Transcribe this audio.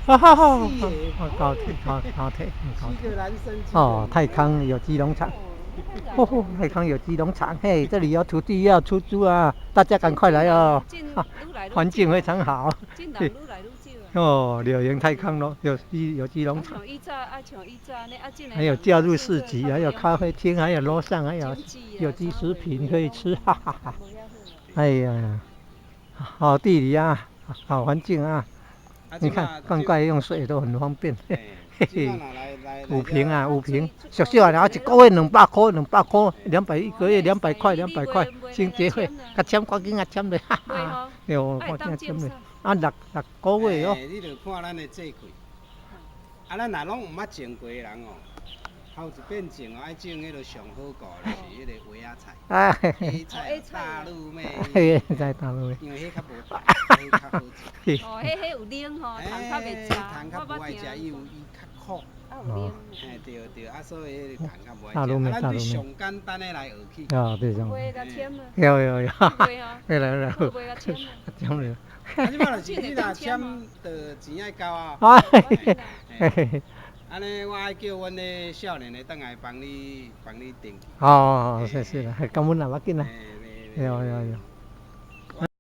哈哈哈！高铁，高铁，7个男生。哦，泰康有机农场。哦，泰康有机农场，嘿，这里有土地要出租啊，大家赶快来哦！环境非常好。哦，柳营泰康咯，有机农场。还有假日市集，还有咖啡厅，还有楼上还有有机食品可以吃，哈哈哈！哎呀，好地理啊，好环境啊！你看灌溉用水都很方便，嘿嘿。5坪啊，5坪，俗少啊，然后一个月200块，200块，200一个月200块，200块，先结费，甲签赶紧啊签嘞，哈哈，哟，赶紧签嘞，啊6个月哦。你着看咱的这块，啊，咱若拢毋捌种过的人哦，头一遍种哦，爱种迄个上好顾就是迄个花仔菜，花菜、大陆妹，在大陆妹，因为迄较无糖，迄较好食。哦，迄有冷吼，糖较袂食，糖较无爱食，伊较苦。哦，对，啊，所以迄个糖较无爱食。大陆妹，咱对上简单的来学起。啊，对上。花甲签啊。有，会来，花甲签啊。签了。啊，即摆就是你若签，着钱爱交啊。安尼我爱叫阮的少年的倒来帮你登记。哦，是啦，感恩啦，要紧啦。有。